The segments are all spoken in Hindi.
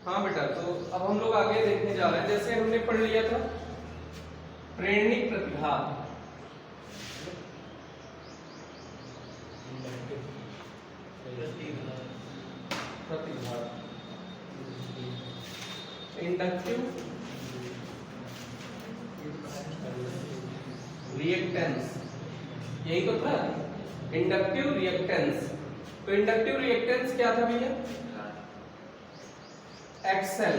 हाँ बेटा, तो अब हम लोग आगे देखने जा रहे हैं। जैसे हमने पढ़ लिया था प्रेरणिक प्रतिघात, इंडक्टिव रिएक्टेंस, यही तो था इंडक्टिव रिएक्टेंस। तो इंडक्टिव रिएक्टेंस क्या था भैया? एक्सएल।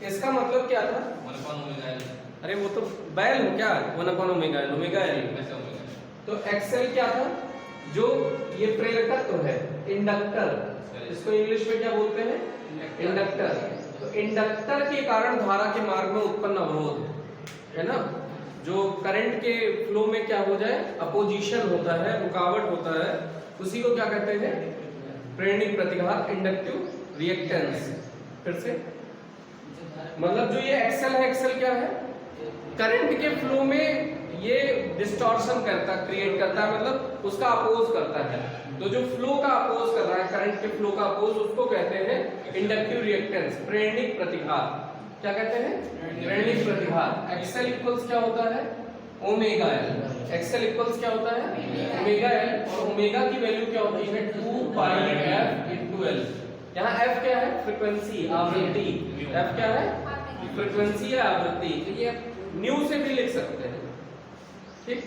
इसका मतलब क्या था? 1/ओमेगा एल। अरे वो तो बैल हो क्या, 1/ओमेगा एल, ओमेगा एल। तो एक्सएल क्या था? जो ये प्रेरकत्व है, इंडक्टर, इसको इंग्लिश में क्या बोलते हैं? इंडक्टर। तो इंडक्टर के कारण धारा के मार्ग में उत्पन्न अवरोध है ना, जो करंट के फ्लो में क्या हो जाए, अपोजिशन होता है, रुकावट होता है, उसी को क्या कहते हैं? प्रेरणिक प्रतिघात, इंडक्टिव रिएक्टेंस। फिर से मतलब जो ये एक्सेल है, एक्सेल क्या है? करंट के फ्लो में ये डिस्टॉर्शन करता, क्रिएट करता है, मतलब उसका अपोज करता है। तो जो फ्लो का अपोज कर रहा है, करंट के फ्लो का अपोज, उसको कहते हैं इंडक्टिव रिएक्टेंस, प्रेरणिक प्रतिघात। क्या कहते हैं? प्रेरणिक प्रतिघात। एक्सेल इक्वल्स क्या होता है? Omega L. एक्सेल इक्वल्स क्या होता है? Omega L. और ओमेगा की वैल्यू क्या होती है? 2 पाई एफ इनटू एल। यहाँ एफ क्या है? फ्रीक्वेंसी, आवृत्ति। एफ क्या है? फ्रीक्वेंसी है, आवृत्ति। तो ये न्यू से भी लिख सकते हैं, ठीक।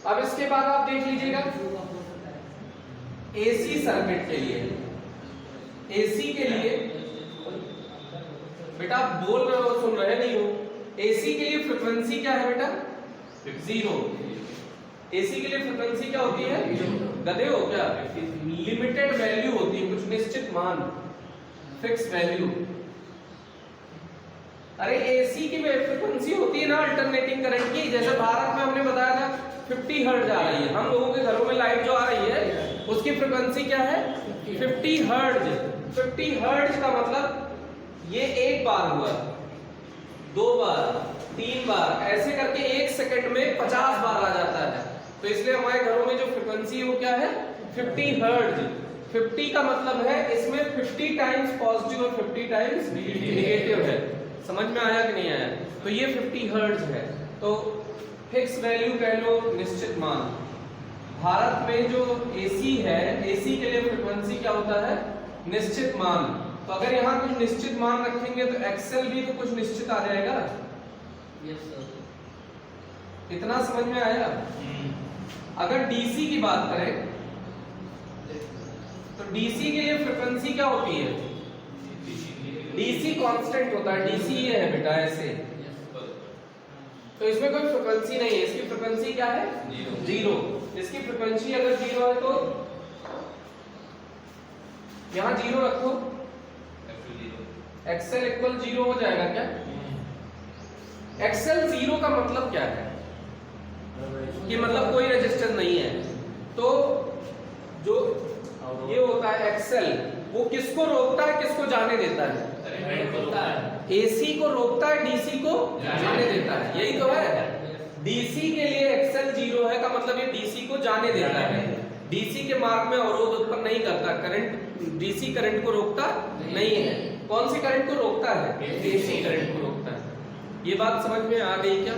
अब इसके बाद आप देख लीजिएगा एसी सर्किट के लिए, एसी के लिए बेटा आप बोल रहे हो, सुन रहे नहीं हो। एसी के लिए फ्रीक्वेंसी क्या है बेटा? 0। एसी के लिए फ्रीक्वेंसी क्या होती है? गधे हो क्या? लिमिटेड वैल्यू होती है, कुछ निश्चित मान, फिक्स वैल्यू। अरे एसी की फ्रीक्वेंसी होती है ना अल्टरनेटिंग करंट की। जैसे भारत में हमने बताया था 50 हर्ट्ज आ रही है, हम लोगों के घरों में लाइट जो आ रही है उसकी फ्रीक्वेंसी क्या है? 50 हर्ट्ज। 50 हर्ट्ज का मतलब ये एक बार हुआ, 2 बार, 3 बार, ऐसे करके 1 सेकंड में 50 बार आ जाता है। तो इसलिए हमारे घरों में जो फ्रीक्वेंसी है वो क्या है? 50 हर्ट्ज। 50 का मतलब है इसमें 50 टाइम्स पॉजिटिव और 50 टाइम्स नेगेटिव है। समझ में आया कि नहीं आया? तो ये 50 हर्ट्ज है। तो फिक्स वैल्यू कह लो, निश्चित मान। भारत में जो एसी है, एसी के लिए फ्रीक्वेंसी क्या होता है? निश्चित मान। तो अगर यहाँ कुछ निश्चित मान रखेंगे तो एक्सेल भी तो कुछ निश्चित आ जाएगा। Yes sir. इतना समझ में आया? अगर डीसी की बात करें तो डीसी के लिए फ्रीक्वेंसी क्या होती है? डीसी कांस्टेंट होता है। डीसी ये है बेटा ऐसे, तो इसमें कोई फ्रीक्वेंसी नहीं है। इसकी फ्रीक्वेंसी क्या है? 0। इसकी फ्रीक्वेंसी अगर 0 है तो यहां 0 रखो, एक्सेल इक्वल 0 हो जाएगा क्या? एक्सेल 0 का मतलब क्या है? कि मतलब कोई रेजिस्टेंस नहीं है। तो जो ये होता है एक्सेल, वो किसको रोकता है, किसको जाने देता है? एसी को रोकता है, डीसी को जाने देता है। यही तो है। डीसी के लिए एक्सेल 0 है का मतलब ये डीसी को जाने देता है, डीसी के मार्ग में अवरोध उत्पन्न नहीं करता। करंट, डीसी करंट को रोकता नहीं है। कौन सी करंट को रोकता है? एसी करंट को रोकता है। ये बात समझ में आ गई क्या?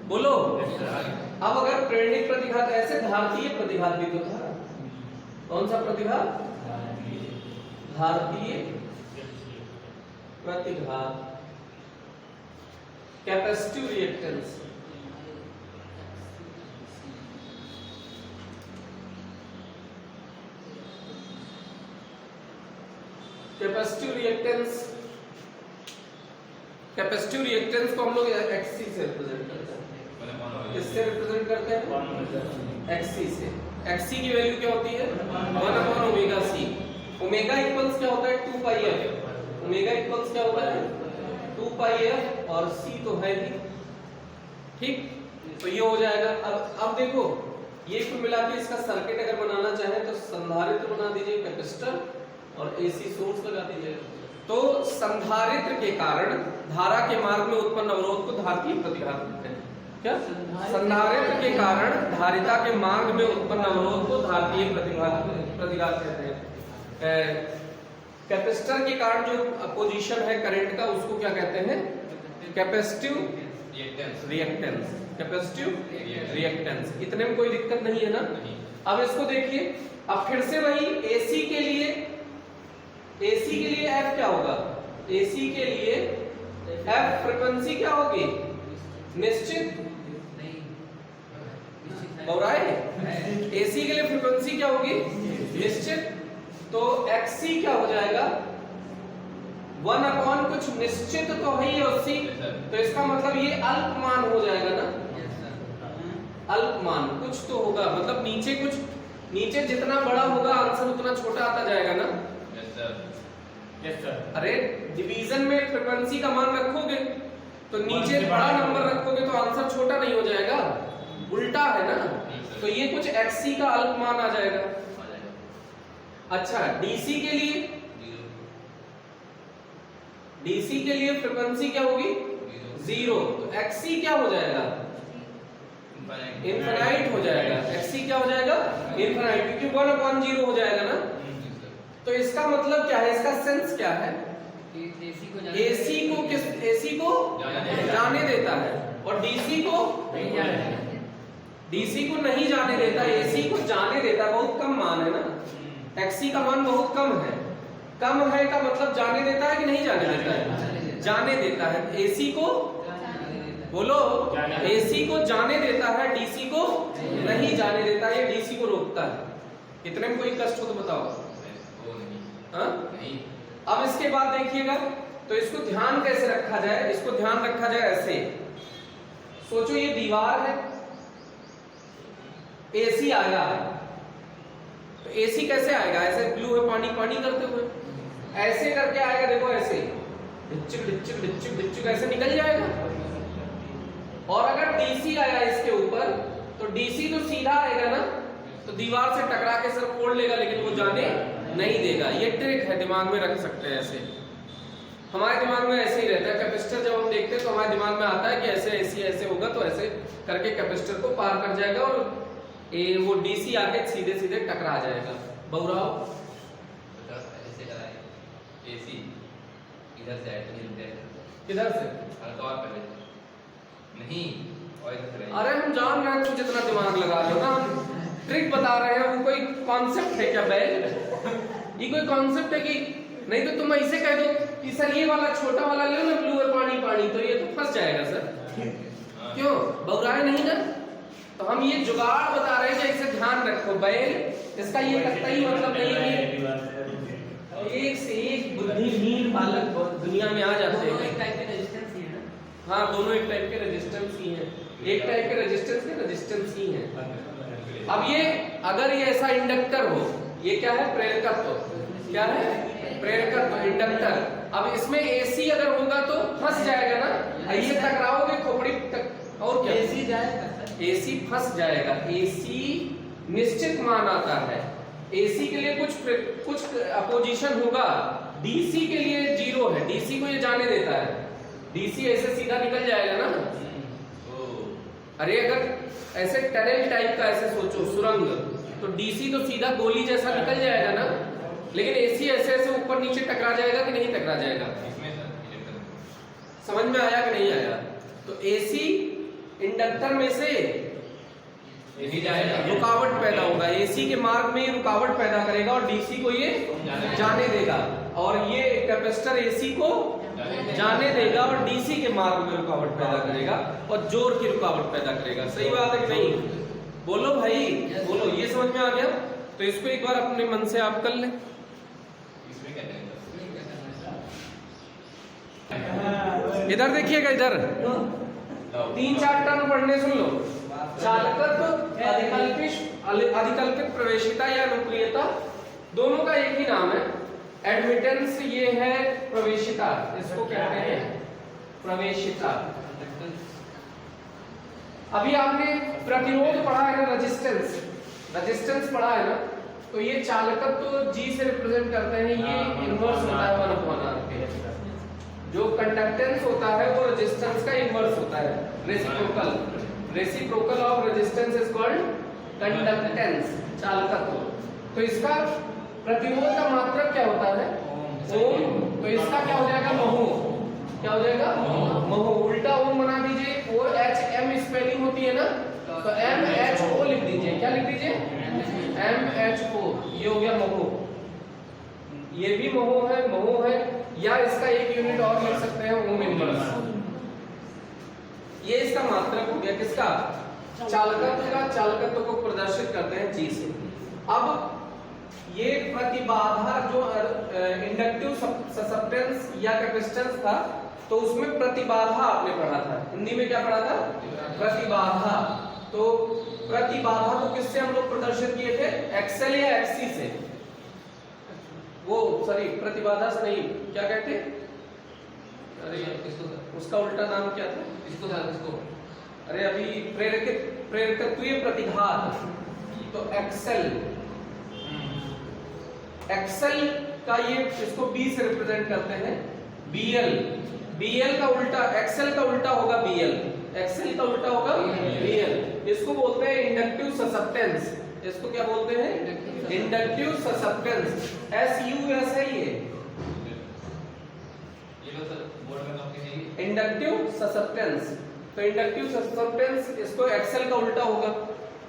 बोलो। अब अगर प्रेरणिक प्रतिघात ऐसे, धारतीय प्रतिघात भी तो था। कौन सा प्रतिघात? धारतीय प्रतिघात, capacitive reactance. Capacitive reactance, capacitive reactance को हम लोग एक्सी से रिप्रेजेंट करते हैं। किससे रिप्रेजेंट करते हैं? एक्सी से। एक्सी की वैल्यू क्या होती है? 1/ओमेगा सी। ओमेगा इक्वल्स क्या होता है? 2 पाई एफ। ओमेगा इक्वल्स क्या होता है? 2 पाई एफ, और सी तो है ही, ठीक। तो ये हो जाएगा। अब देखो, ये कुल मिला के इसका सर्किट अगर बनाना चाहे तो संधारित्र बना दीजिए, कैपेसिटर, और एसी सोर्स लगा दीजिए। तो संधारित्र के कारण धारा के मार्ग में उत्पन्न अवरोध को धारतीय प्रतिघात कहते हैं। क्या? संधारित्र के कारण धारिता के मार्ग में उत्पन्न अवरोध को धारतीय प्रतिघात कहते हैं। कैपेसिटर के कारण जो पोजीशन है करंट का उसको क्या कहते हैं? Capacitive reactance. Capacitive reactance. इतने में कोई दिक्कत नहीं है ना? अब इसको देखिए, अब फिर से वही एसी के लिए एफ क्या होगा? एसी के लिए एफ फ्रीक्वेंसी क्या होगी? निश्चित और एसी के लिए फ्रीक्वेंसी क्या होगी? निश्चित। तो एक्सी क्या हो जाएगा? 1 कुछ निश्चित तो है ही अस्सी, तो इसका मतलब ये अल्पमान हो जाएगा ना? अल्पमान कुछ तो होगा, मतलब नीचे जितना बड़ा होगा आंसर उतना छोटा आता जाएगा ना? Yes sir. अरे डिवीजन में फ्रीक्वेंसी का मान रखोगे तो नीचे बड़ा नंबर रखोगे तो आंसर छोटा नहीं हो जाएगा? उल्टा है ना? तो ये कुछ एक्सी का अल्पमान आ जाएगा। अच्छा, डीसी के लिए फ्रीक्वेंसी क्या होगी? 0। तो एक्सी क्या हो जाएगा? इनफाइनाइट हो जाएगा। एक्सी क्या हो जाएगा? इनफाइनाइट, क्योंकि 1/0 हो जाएगा ना? तो इसका मतलब क्या है? इसका सेंस क्या है? एसी को जाने देता है और डीसी को नहीं जाने देता। एसी को जाने देता, बहुत कम मान है ना? एक्सी का मान बहुत कम है। कम है का मतलब जाने देता है कि नहीं जाने देता है? जाने देता है। एसी को बोलो, एसी को जाने देता है, डीसी को नहीं जाने देता। ये डीसी को रोकता है। इतने में कोई कष्ट हो तो बताओ। अब इसके बाद देखिएगा, तो इसको ध्यान कैसे रखा जाए? इसको ध्यान रखा जाए ऐसे, सोचो ये दीवार है, एसी आया है, तो एसी कैसे आएगा? ऐसे ब्लू है, पानी पानी करते हुए ऐसे करके आएगा। देखो ऐसे डिच्चिक डिच्चिक डिच्चिक डिच्चिक ऐसे निकल जाएगा। और अगर डीसी आया इसके ऊपर, तो डीसी तो सीधा आएगा ना, तो दीवार से टकरा के सर फोड़ लेगा, लेकिन वो जाने नहीं देगा। ये ट्रिक है, दिमाग में रख सकते हैं ऐसे। हमारे दिमाग में ऐसे ही रहता है। कैपेसिटर जब हम देखते हैं तो हमारे दिमाग में आता है कि ऐसे ऐसे होगा, तो ऐसे करके कैपेसिटर को पार कर जाएगा और वो डीसी आके सीधे सीधे टकरा जाएगा। बहुराव एसी इधर से आए तो किधर से? नहीं, अरे हम जान रहे हैं तुम जितना दिमाग लगा रहे हो ना, हम ट्रिक बता रहे हैं। वो कोई कॉन्सेप्ट है क्या बैल? ये कोई कॉन्सेप्ट है कि नहीं? तो तुम ऐसे कह दो कि सर ये वाला छोटा वाला ले लो ना, ब्लू है पानी पानी, तो ये तो फंस जाएगा सर। क्यों बहुराए नहीं ना? तो हम ये जुगाड़ बता रहे हैं कि ऐसे ध्यान रखो बैल, इसका ये कतई मतलब नहीं है। एक से एक बुद्धिहीन बालक दुनिया में आ जाते हैं। एक टाइप के रेजिस्टेंस ही है ना? हाँ, दोनों एक टाइप के रेजिस्टेंस ही हैं। एक टाइप के रेजिस्टेंस ही हैं। अब ये अगर ये ऐसा इंडक्टर हो, ये क्या है? प्रेरकत्व। क्या है? प्रेरकत्व, इंडक्टर। अब इसमें एसी अगर होगा तो फंस जाएगा ना? ये टकराओगे खोपड़ी तक और क्या? एसी जाएगा, एसी फंस जाएगा। एसी निश्चित मान आता है। एसी के लिए कुछ अपोजिशन होगा, डीसी के लिए 0 है। डीसी को ये जाने देता है, डीसी ऐसे सीधा निकल जाएगा ना? अरे अगर ऐसे टनल टाइप का ऐसे सोचो, सुरंग, तो डीसी तो सीधा गोली जैसा निकल जाएगा ना? लेकिन एसी ऐसे ऐसे ऊपर नीचे टकरा जाएगा कि नहीं टकरा जाएगा? समझ में आया कि नहीं आया? तो एसी इंडक्टर में से रुकावट पैदा होगा, एसी के मार्ग में रुकावट पैदा करेगा और डीसी को ये जाने देगा, और ये कैपेसिटर एसी को जाने देगा और डीसी के मार्ग में रुकावट पैदा करेगा और जोर की रुकावट पैदा करेगा। सही बात है कि नहीं? बोलो भाई, बोलो। ये समझ में आ गया? तो इसको एक बार अपने मन से आप कर लें। इधर देखिएगा, इधर 3-4 टर्म पढ़ने सुन लो। चालकत्व, अधिकल्पित प्रवेशिता या अनुक्रियता, दोनों का एक ही नाम है। एडमिटेंस ये है प्रवेशिता, इसको कहते हैं प्रवेशिता। अभी आपने प्रतिरोध पढ़ा है ना, रेजिस्टेंस पढ़ा है ना? तो ये चालकत्व जी से रिप्रेजेंट करते हैं, ये इनवर्स होता है 1/r के। जो कंडक्टेंस होता है वो रेजिस्टेंस का इनवर्स होता है, reciprocal of resistance is called conductance, चालकत्व। तो इसका प्रतिरोध का मात्रक क्या होता है? क्या हो जाएगा? महो। उल्टा ओम बना दीजिए, ओ एच एम स्पेलिंग होती है ना, तो एम एच ओ लिख दीजिए। क्या लिख दीजिए? M H O. ये हो गया महो। ये भी महो है, या इसका एक यूनिट और लिख सकते हैं ओम इनवर्स। ये इसका मात्रक हो गया किसका? चालकत्व को प्रदर्शित करते हैं जी से। अब ये प्रतिबाधा जो इंडक्टिव ससेप्टेंस या कैपेसिटेंस था, तो उसमें प्रतिबाधा आपने पढ़ा था। हिंदी में क्या पढ़ा था? प्रतिबाधा। तो प्रतिबाधा को किससे हम लोग प्रदर्शित किए थे? एक्सएल या एक्ससी से। वो सॉरी, प्रतिबाधा से नहीं, क्या कहते? अरे उसका उल्टा नाम क्या था? इसको अरे अभी प्रेरकत्वीय प्रतिघात, तो एक्सेल का ये इसको बी से रिप्रेजेंट करते हैं। बीएल का उल्टा, एक्सेल का उल्टा होगा बीएल, एक्सेल का उल्टा होगा बीएल। इसको बोलते हैं इंडक्टिव ससेप्टेंस। इसको क्या बोलते हैं? Inductive susceptance. SUS है ये लो सर, बोर्ड में कॉपी चाहिए। Inductive susceptance. तो इंडक्टिव ससेप्टेंस इसको एक्सेल का उल्टा होगा।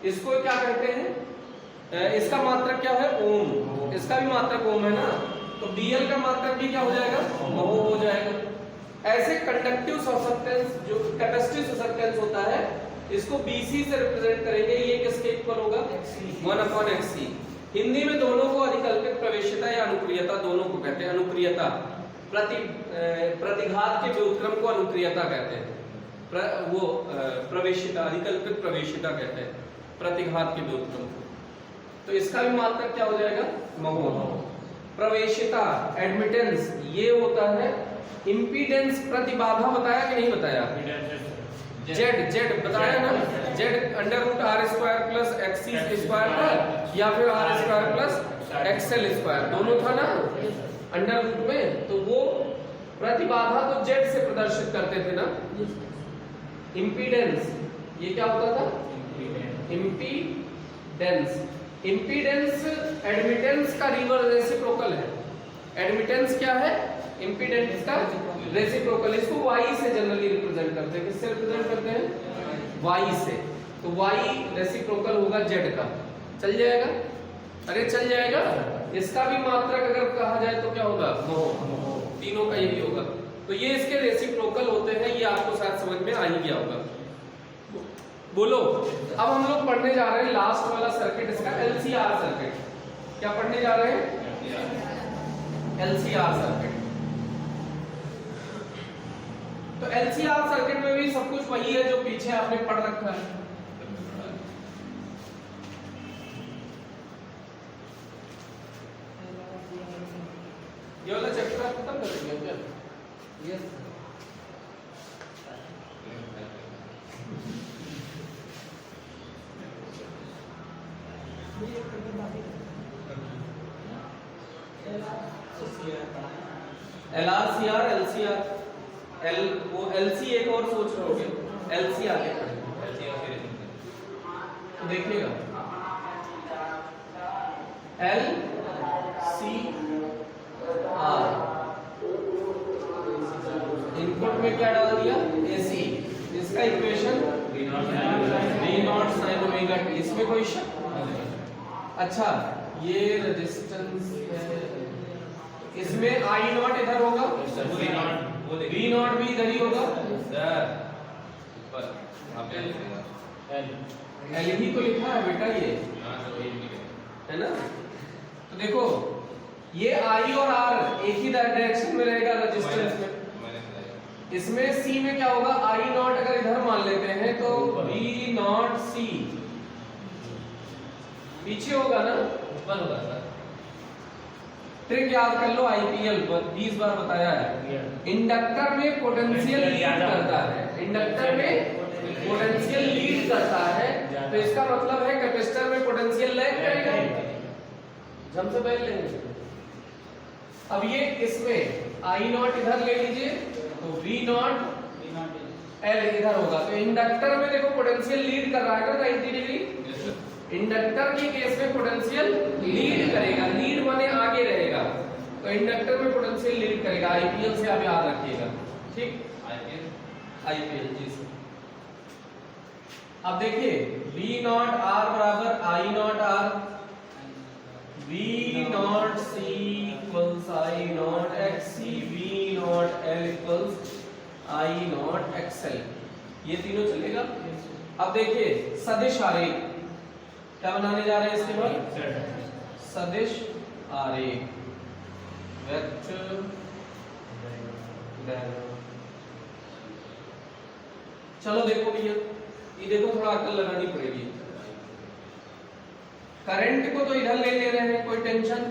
इसको क्या कहते हैं? इसका मात्रक क्या है? ओम। इसका भी मात्रक ओम है ना, तो बीएल का मात्रक भी क्या हो जाएगा? महो हो जाएगा। ऐसे कंडक्टिव ससेप्टेंस जो कैपेसिटिव ससेप्टेंस होता है, इसको BC से रिप्रेजेंट करेंगे। ये किसके इक्वल होगा? 1/XC। हिंदी में दोनों को अधिकल्पित प्रवेश्यता या अनुक्रियता दोनों को कहते हैं। अनुक्रियता प्रतिघात के व्युत्क्रम को अनुक्रियता कहते हैं। प्रवेश्यता, अधिकल्पित प्रवेश्यता कहते हैं प्रतिघात के व्युत्क्रम को। तो इसका भी मात्रक क्या हो जाएगा? महो। प्रवेश्यता, एडमिटेंस, ये होता है। इंपीडेंस, प्रतिबाधा बताया कि नहीं बताया? जेड बताया ना, जेड √r² + XC² या फिर r² + XL², दोनों था ना अंडर रूट में। तो वो प्रतिबाधा तो जेड से प्रदर्शित करते थे ना। इंपीडेंस, ये क्या होता था? इंपीडेंस एडमिटेंस का रिवर्स रेसिप्रोकल है। एडमिटेंस क्या है? इंपीडेंस का रेसिप्रोकल। इसको y से जनरली रिप्रेजेंट करते हैं। किससे रिप्रेजेंट करते हैं? y से। तो y रेसिप्रोकल होगा z का। चल जाएगा? अरे चल जाएगा। इसका भी मात्रक अगर कहा जाए तो क्या होगा? महो। तीनों का यही होगा। तो ये इसके रेसिप्रोकल होते हैं। ये आपको शायद समझ में आ ही गया होगा। बोलो, अब हम लोग पढ़ने जा रहे हैं लास्ट वाला सर्किट, इसका LCR सर्किट। क्या पढ़ने जा रहे हैं? LCR circuit. तो LCR सर्किट में भी सब कुछ वही है जो पीछे आपने पढ़ रखा है। ये वाला चैप्टर आप खत्म कर देंगे क्या? यस LRCR, LCR, वो LC एक और सोच रहे होगे, LC आगे पढ़ेंगे। तो देखिएगा LCR इनपुट में क्या डाल दिया? AC। इसका equation V0 sin omega t। इसमें कोई शक? अच्छा, ये रेजिस्टेंस है, इसमें I0 इधर होगा, V0 भी इधर ही होगा। L ही तो लिखा है बेटा, ये है ना। तो देखो ये I और R एक ही डायरेक्शन में रहेगा रेजिस्टेंस में। इसमें C में क्या होगा? I0 अगर इधर मान लेते हैं तो V0C पीछे होगा ना, ऊपर होगा सर। ट्रिक याद कर लो, IPL 20 बार बताया है। इंडक्टर में पोटेंशियल लीड करता है, इंडक्टर में पोटेंशियल लीड करता है, तो इसका मतलब है कैपेसिटर में पोटेंशियल लैग करेगा। जब से बैठ लेंगे। अब ये इसमें I0 इधर ले लीजिए तो V0 L इधर होगा। तो इंडक्टर में देखो पोटेंशियल लीड कर रहा है ना 90 डिग्री। इंडक्टर के केस में पोटेंशियल लीड करेगा, लीड माने आगे रहेगा, तो इंडक्टर में पोटेंशियल लीड करेगा। IPL से आप याद रखिएगा। ठीक, आईपीएल आईपीएल जी सर। अब देखिए V नॉट R बराबर I not R, V not C equals I not XC, V not L equals I not XL, ये तीनों चलेगा। अब देखिए सदिश आरेख क्या बनाने जा रहे हैं इसके बाद, सदिश आरेख वेक्टर डायग्राम। चलो देखो भैया, ये देखो थोड़ा अकल लगानी पड़ेगी। करंट को तो इधर ले रहे हैं, कोई टेंशन,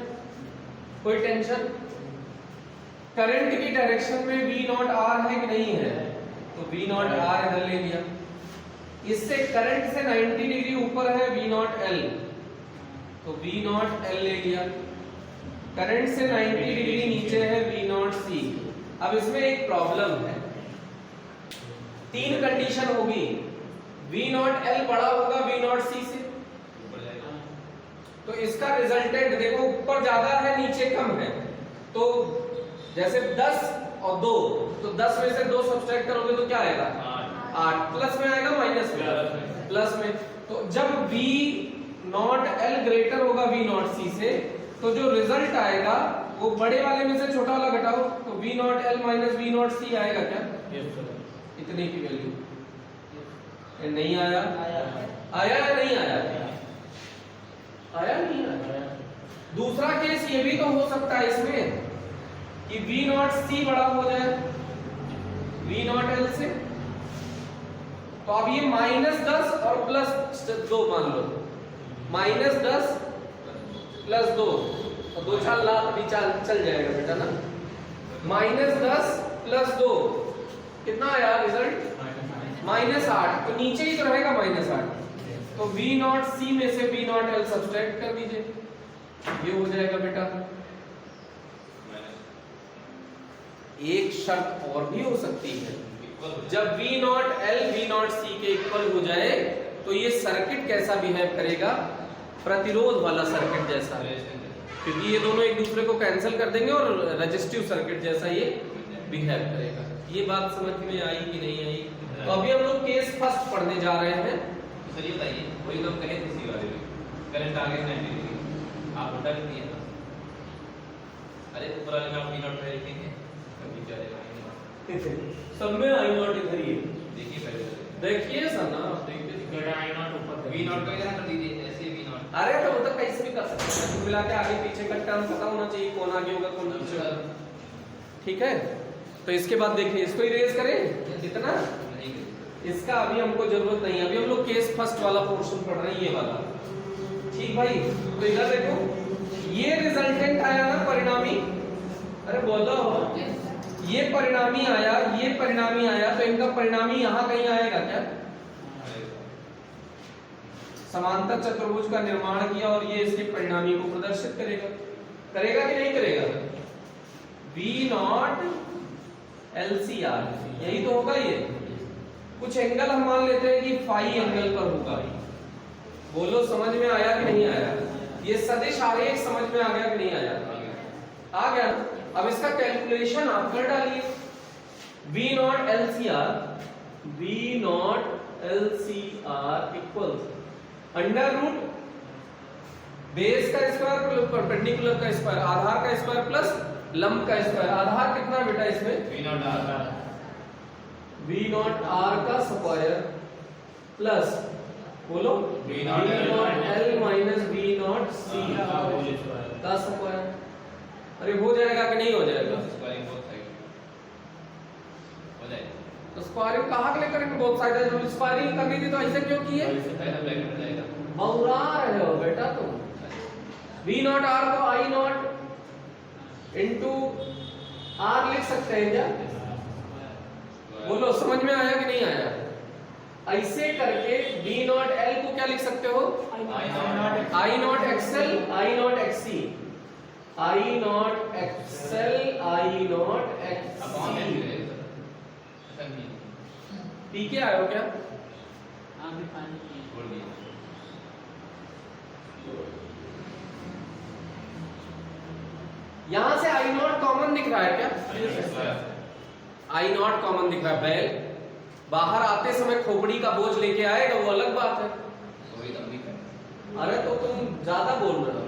कोई टेंशन। करंट की डायरेक्शन में V नॉट R है कि नहीं है, तो V नॉट R इधर ले लिया। इससे करंट से 90 डिग्री ऊपर है V नॉट L, तो V नॉट L ले लिया। करंट से 90 डिग्री नीचे है V नॉट C। अब इसमें एक प्रॉब्लम है, तीन कंडीशन होगी, V नॉट L बड़ा होगा V नॉट C से, तो इसका रिजल्टेंट देखो ऊपर ज्यादा है नीचे कम है, तो जैसे 10 और 2, तो 10 में से 2 सब्ट्रैक्ट करोगे तो क्या आएगा 8, प्लस में आएगा माइनस में, प्लस में। तो जब V नॉट L ग्रेटर होगा V नॉट C से, तो जो रिजल्ट आएगा वो बड़े वाले में से छोटा वाला घटाओ, तो V not L minus V not C आएगा क्या, इतने की वैल्यू। नहीं आया, आया या नहीं आया, आया नहीं आया। दूसरा केस ये भी तो हो सकता है इसमें कि V नॉट C बड़ा हो जाए V नॉट L से, तो अब ये -10 और +2 मान लो, -10 +2, और 2 4 लाख भी चल जाएगा बेटा ना। -10 +2 कितना आया रिजल्ट, -8, तो नीचे ही तो रहेगा -8, तो V नॉट C में से V नॉट L सब्ट्रैक्ट कर दीजिए, ये हो जाएगा बेटा। एक शर्त और भी हो सकती है, जब V not L V not C के इक्वल हो जाए तो ये सर्किट कैसा बिहेव करेगा, प्रतिरोध वाला सर्किट जैसा, क्योंकि ये दोनों एक दूसरे को कैंसिल कर देंगे और रेजिस्टिव सर्किट जैसा ये बिहेव करेगा। ये बात समझ में आई कि नहीं आई? तो अभी हम लोग केस फर्स्ट पढ़ने जा रहे हैं। सर ये बताइए, वही तो कहे थे सी वाले में करंट आ गया 90 डिग्री, आप उल्टा लिख दिए ना। अरे ऊपर वाले में आप V नॉट पहले लिखेंगे, कभी क्या आएगा सब में I नॉट इधर ही है, देखिए पहले देखिए सर ना, देखिए आई नॉट ऊपर V नॉट को इधर कर दीजिए, ऐसे V नॉट। अरे तो वो तो कैसे भी कर सकते हैं, कुल मिला के आगे पीछे का टर्म पता होना चाहिए, कौन आगे होगा कौन पीछे होगा, ठीक है। तो इसके बाद देखिए इसको इरेज करें कितना, इसका अभी हमको जरूरत नहीं है, अभी हम लोग केस फर्स्ट वाला पोर्शन पढ़ रहे हैं, ये वाला, ठीक भाई। तो इधर देखो ये रिजल्टेंट आया ना परिणामी, अरे बोलो ये परिणामी आया, ये परिणामी आया, तो इनका परिणामी यहाँ कहीं आएगा क्या, समांतर चतुर्भुज का निर्माण किया और ये इसके परिणामी को प्रदर्शित करेगा, करेगा कि नहीं करेगा। V नॉट LCR यही तो होगा। ये कुछ एंगल हम मान लेते हैं कि फाई एंगल पर होगा, बोलो समझ में आया कि नहीं आया, ये सदिश आरेख समझ में आ गया कि नहीं आया, आ गया। अब इसका कैलकुलेशन आप कर डालिए, V naught LCR, V naught LCR equals under root base का स्क्वायर परपेंडिकुलर का स्क्वायर, आधार का स्क्वायर प्लस लंब का स्क्वायर। आधार कितना बेटा इसमें, V not R, V not R का स्क्वायर प्लस बोलो V not L minus V not C का स्क्वायर। अरे हो जाएगा कि नहीं हो जाएगा, स्क्वायरिंग बोथ साइड हो जाएगा। तो स्क्वायरिंग कहाँ के लिए करेंगे, बोथ साइड है, जब स्क्वायरिंग करनी थी तो ऐसे क्यों किए, पहला ब्रैकेट में जाएगा, बौरा रहे हो बेटा तुम। V नॉट R को I नॉट इनटू R लिख सकते हैं क्या, बोलो समझ में आया कि नहीं आया। ऐसे करके V नॉट L को क्या लिख सकते हो, I not XL, I not XC, I not XL, I not upon XC। है पी के आयो क्या, बोल दिया। यहां से I नॉट कॉमन दिख रहा है क्या, आई नॉट कॉमन दिख रहा है, बैल बाहर आते समय खोपड़ी का बोझ लेके आएगा, वो अलग बात है। वही तो हम भी कर रहे हैं। अरे तो तुम ज्यादा बोल रहे हो,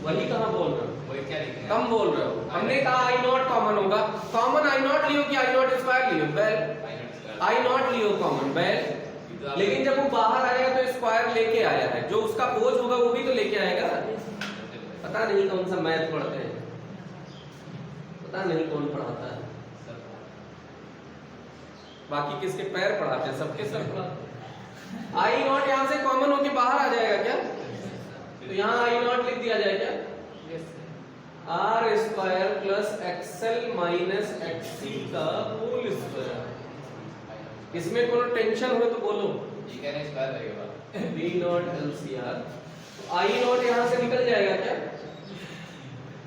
वही कहाँ बोल रहे हो, वही क्या लिख रहे हैं? कम बोल रहे हो। हमने कहा आई नॉट कॉमन होगा, कॉमन आई नॉट लियो कि आई नॉट स्क्वायर लियो, बैल आई नॉट लियो कॉमन बैल। लेकिन जब वो बाहर आएगा तो स्क्वायर लेके आया है, जो उसका बोझ होगा वो भी तो लेके आएगा। पता नहीं कौन सा मैथ पढ़ते हैं, पता नहीं कौन पढ़ाता है, बाकी किसके पैर पढ़ाते हैं, सबके सर पढ़ाते। आई नॉट यहाँ से कॉमन होके बाहर आ जाएगा क्या, तो यहाँ आई नॉट लिख दिया जाए क्या, R square plus XL minus XC का होल स्क्वायर। इसमें कोनो टेंशन हो तो बोलो, ये कह रहे हैं स्क्वायर लगेगा। B naught L C R, तो आई नॉट यहाँ से निकल जाएगा क्या,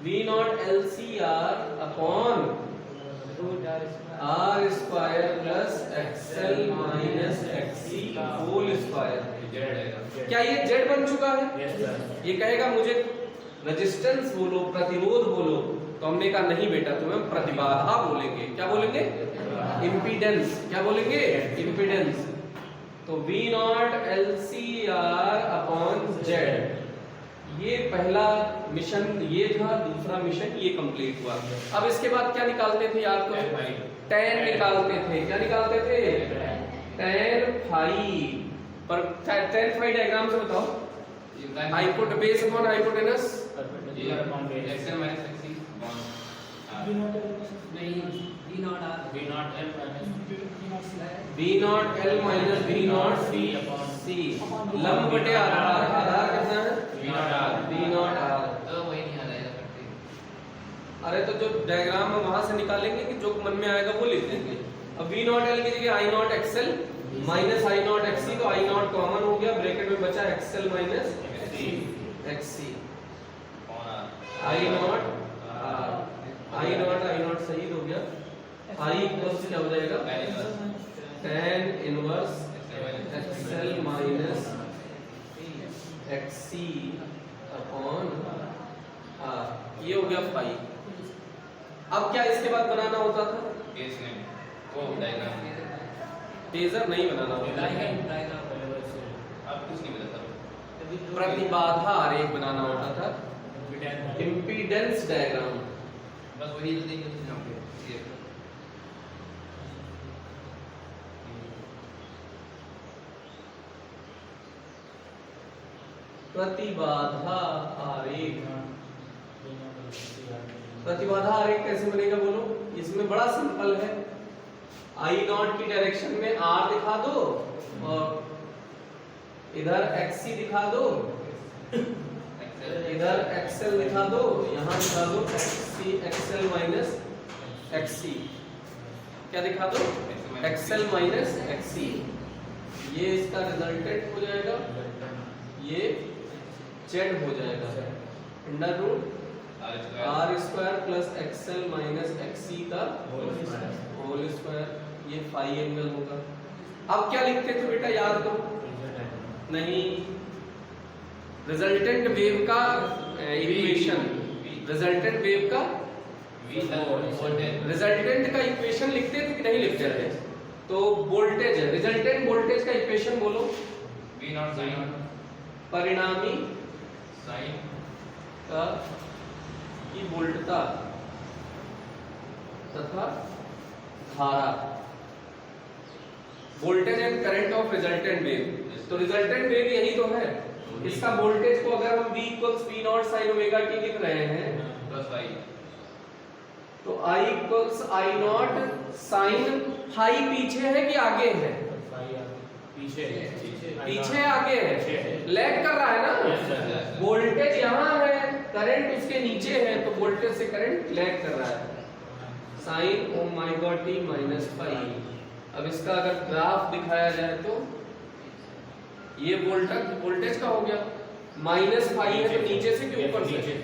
B naught L C R upon R square plus XL minus XC whole square. क्या ये जेड बन चुका है? ये कहेगा मुझे रेजिस्टेंस बोलो, प्रतिरोध बोलो, तो हमने कहा नहीं बेटा, तुम्हें प्रतिबाधा बोलेंगे। क्या बोलेंगे? इम्पीडेंस। क्या बोलेंगे? इम्पीडेंस। तो V naught L C R upon Z, ये पहला मिशन ये था, दूसरा मिशन ये कंप्लीट हुआ। अब इसके बाद क्या निकालते थे यार, तो tan निकालते थे। क्या निकालते थे? tan phi. पर tan फाई डायग्राम से बताओ, हाइपोट base upon hypotenuse, XL minus XC B naught L minus B naught C लंब बटे आधार। आधार कितना है? B naught R. तो वही नहीं आ जाएगा करते। अरे तो जो डायग्राम में वहां से निकालेंगे कि जो मन में आएगा वो लिख देंगे। अब वी नॉट एल की जगह I naught XL minus I naught XC, तो आई नॉट कॉमन हो गया, ब्रैकेट में बचा XL minus XC. I naught शहीद हो गया। आई इक्वल्स क्या हो जाएगा? tan inverse XL minus XC upon R. ये हो गया फाई। अब क्या इसके बाद बनाना होता था? केस में वो डायग्राम फेजर नहीं बनाना होता, अब कुछ नहीं बताता। प्रतिबाधा आरेख बनाना होता था, इम्पीडेंस डायग्राम। बस वही तो देंगे तो हम ये प्रतिबाधा आरेख। प्रतिबाधा आरेख कैसे बनेगा बोलो? इसमें बड़ा सिंपल है, आई नॉट की डायरेक्शन में आर दिखा दो और इधर एक्ससी दिखा दो, इधर एक्सएल दिखा दो, यहाँ दिखा दो एक्ससी एक्सएल माइनस एक्ससी। क्या दिखा दो? XL minus XC. ये इसका रिजल्टेंट हो जाएगा, ये जेड हो जाएगा, under root R square plus XL minus XC का होल स्क्वायर। ये फाई एंगल होगा। अब क्या लिखते थे बेटा, याद करो? नहीं, रिजल्टेंट वेव का इक्वेशन, रिजल्टेंट वेव का रिजल्टेंट का इक्वेशन लिखते थे कि नहीं लिखते थे? तो वोल्टेज है, रिजल्टेंट वोल्टेज का इक्वेशन बोलो। V नॉट साइन परिणामी साइन का की वोल्टता तथा धारा, voltage and current of resultant wave. तो रिजल्टेंट वेव यही तो है। इसका वोल्टेज को अगर हम V equals V naught sine omega t लिख रहे हैं, प्लस y, तो I equals I naught sine phi पीछे है कि आगे है? पीछे आगे है, लैग कर रहा है ना। वोल्टेज यहाँ है, करंट उसके नीचे है, तो वोल्टेज से करंट लैग कर रहा है। Sine omega t minus phi. अब इसका अगर ग्राफ दिखाया जाए तो ये वोल्टेज का हो गया, माइनस फाई है तो नीचे से कि ऊपर से?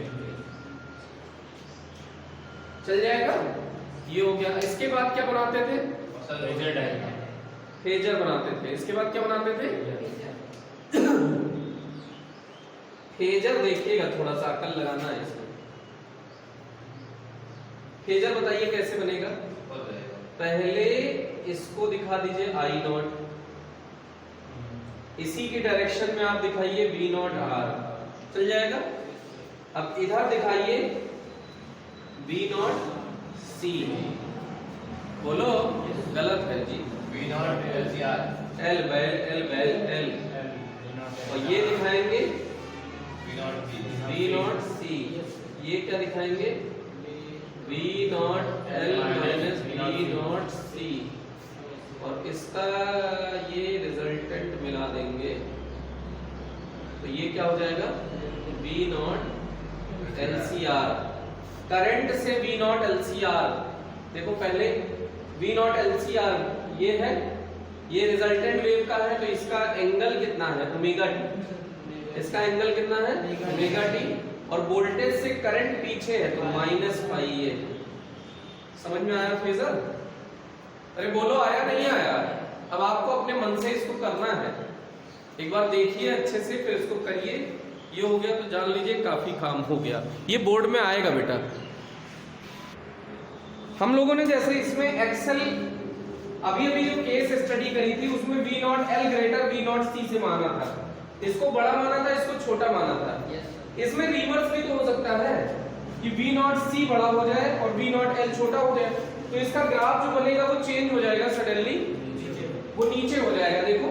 चल जाएगा। ये हो गया। इसके बाद क्या बनाते थे? फेजर बनाते थे। इसके बाद क्या बनाते थे? फेजर देखिएगा, थोड़ा सा अकल लगाना है इसमें। फेजर बताइए कैसे बनेगा? पहले इसको दिखा दीजिए आई नॉट, इसी की डायरेक्शन में आप दिखाइए वी नॉट आर, चल जाएगा। अब इधर दिखाइए वी नॉट सी, बोलो गलत है जी, V naught LCR L L और ये दिखाएंगे V naught B V naught C, ये क्या दिखाएंगे V naught L minus V naught C, और इसका ये रिजल्टेंट मिला देंगे तो ये क्या हो जाएगा V naught L C R. Current से V naught L C R, देखो पहले V naught L C R ये है, ये रिजल्टेंट वेव का है, तो इसका एंगल कितना है ओमेगा टी, इसका एंगल कितना है ओमेगा टी, और वोल्टेज से करंट पीछे है तो माइनस पाई है। समझ में आया फेजर? अरे बोलो आया नहीं आया? अब आपको अपने मन से इसको करना है, एक बार देखिए अच्छे से फिर इसको करिए। ये हो गया तो जान लीजिए काफी काम हो गया, ये बोर्ड में आएगा बेटा। हम लोगों ने जैसे इसमें एक्सेल अभी अभी जो केस स्टडी करी थी उसमें V naught L greater V naught C से माना था, इसको बड़ा माना था, इसको छोटा माना था। इसमें रिवर्स भी तो हो सकता है कि वी नॉट सी बड़ा हो जाए और वी नॉट एल छोटा हो जाए, तो इसका ग्राफ जो बनेगा वो चेंज हो जाएगा, सडनली वो नीचे हो जाएगा। देखो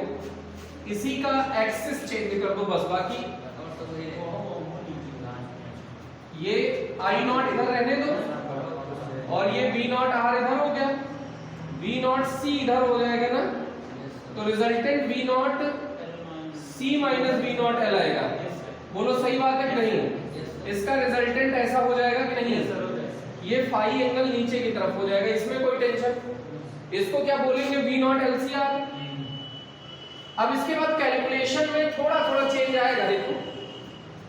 इसी का एक्सिस चेंज कर दो बस, बाकी ये आई नॉट इधर रहने दो और ये वी नॉट आर इधर हो गया, वी नॉट सी इधर हो जाएगा ना, तो resultant V naught C minus V naught L आएगा। बोलो सही बात है कि नहीं? इसका रिजल्टेंट ऐसा हो जाएगा कि नहीं? ये फाई एंगल नीचे की तरफ हो जाएगा, इसमें कोई टेंशन। इसको क्या बोलेंगे V naught L C R. अब इसके बाद कैलकुलेशन में थोड़ा थोड़ा चेंज आएगा, देखो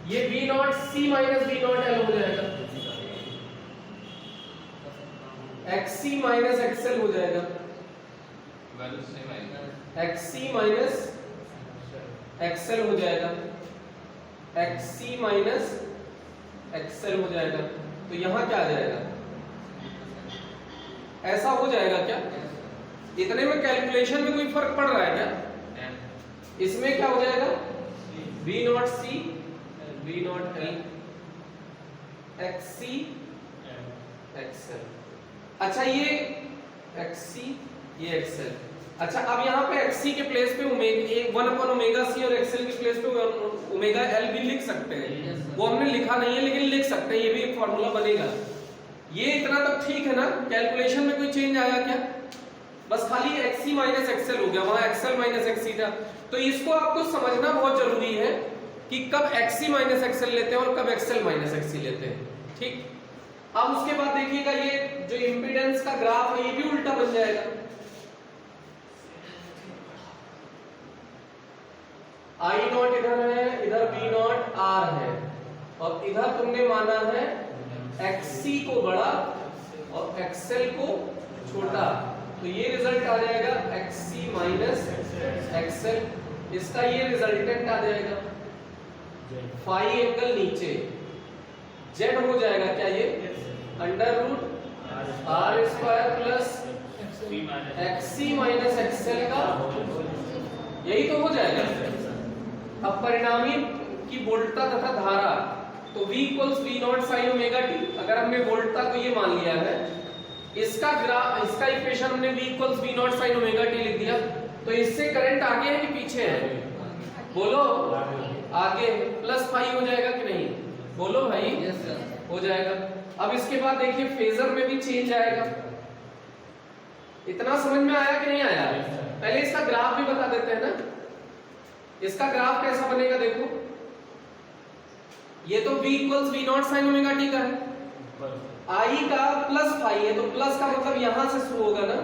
ये V naught C minus V naught L हो जाएगा, एक्सी माइनस एक्सएल हो जाएगा, वैल्यू सेम आएगी, एक्सी माइनस एक्सएल हो जाएगा, एक्सी माइनस एक्सएल हो जाएगा। तो यहां क्या आ जाएगा? ऐसा हो जाएगा क्या? इतने में कैलकुलेशन में कोई फर्क पड़ रहा है क्या? इसमें क्या हो जाएगा V naught C V naught L XC XL. अच्छा ये एक्सी ये एक्सएल। अच्छा अब यहाँ पे एक्सी के प्लेस पे वन अपॉन ओमेगा सी और एक्सएल के प्लेस पे ओमेगा एल भी लिख सकते हैं, वो हमने लिखा नहीं है लेकिन लिख सकते हैं, ये भी एक फॉर्मूला बनेगा। ये इतना तक ठीक है ना? कैलकुलेशन में कोई चेंज आया क्या? बस खाली एक्सी माइनस एक्सएल हो गया, वहां एक्सएल माइनस एक्सी था। तो इसको आपको समझना बहुत जरूरी है कि कब एक्सी माइनस एक्सएल लेते हैं और कब एक्सएल माइनस एक्सी लेते हैं, ठीक? अब उसके बाद देखिएगा ये जो इंपीडेंस का ग्राफ है ये भी उल्टा बन जाएगा। आई नॉट इधर है, इधर वी नॉट आर है, और इधर तुमने माना है एक्सी को बड़ा और एक्सएल को छोटा, तो ये रिजल्ट आ जाएगा एक्सी माइनस एक्सएल। इसका ये रिजल्टेंट आ जाएगा फाई एंगल नीचे, जेड हो जाएगा क्या ये under root R square plus XC minus XL का, यही तो हो जाएगा। अब परिणामी की वोल्टता तथा धारा, तो V equals we not sine omega T, अगर हमने वोल्टता को ये मान लिया है, इसका ग्राफ इसका इक्वेशन हमने V equals we not sine omega T लिख दिया, तो इससे करंट आगे है कि पीछे है? बोलो आगे, प्लस फाई हो जाएगा कि नहीं? बोलो भाई हो जाएगा। अब इसके बाद देखिए फेजर में भी चेंज आएगा। इतना समझ में आया कि नहीं आया? पहले इसका ग्राफ भी बता देते हैं ना। इसका ग्राफ कैसा बनेगा देखो, ये तो V equals we not sine omega T का है, I का प्लस फाई है, तो प्लस का मतलब यहां से शुरू होगा ना,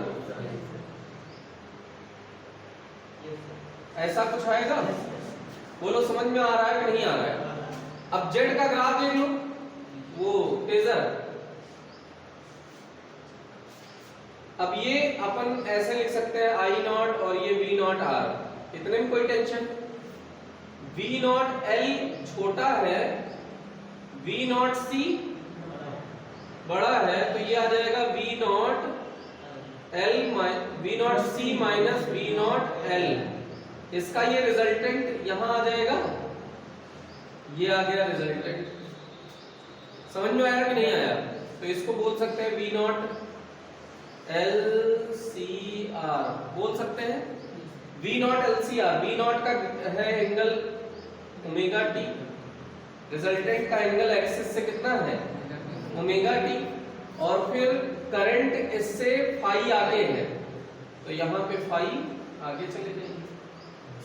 ऐसा कुछ आएगा। बोलो समझ में आ रहा है कि नहीं आ रहा है? अब जेड का ग्राफ देख लो, वो फेजर। अब ये अपन ऐसे लिख सकते हैं आई नॉट और ये वी नॉट आर, इतने में कोई टेंशन। वी नॉट एल छोटा है, वी नॉट सी बड़ा है, तो ये आ जाएगा V naught V naught C minus V naught L, इसका ये रिजल्टेंट यहां आ जाएगा, ये आ गया रिजल्टेंट। समझ में आया कि नहीं आया? तो इसको बोल सकते हैं V naught L C R, बोल सकते हैं V naught L C R. V naught का है एंगल ओमेगा टी, रिजल्टेंट का एंगल एक्सिस से कितना है ओमेगा टी, और फिर करंट इससे फाई आगे है, तो यहां पे फाई आगे चले जाएंगे।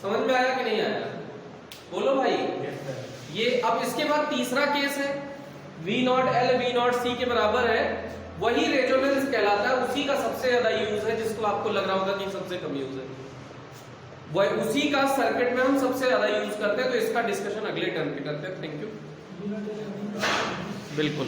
समझ में आया कि नहीं आया? बोलो भाई। ये अब इसके बाद तीसरा केस है, V naught L V naught C के बराबर है, वही रेजोनेंस कहलाता है, उसी का सबसे ज्यादा यूज है, जिसको आपको लग रहा होगा कि सबसे कम यूज है, वह उसी का सर्किट में हम सबसे ज्यादा यूज करते हैं। तो इसका डिस्कशन अगले टर्म पे करते हैं। Thank you. बिल्कुल।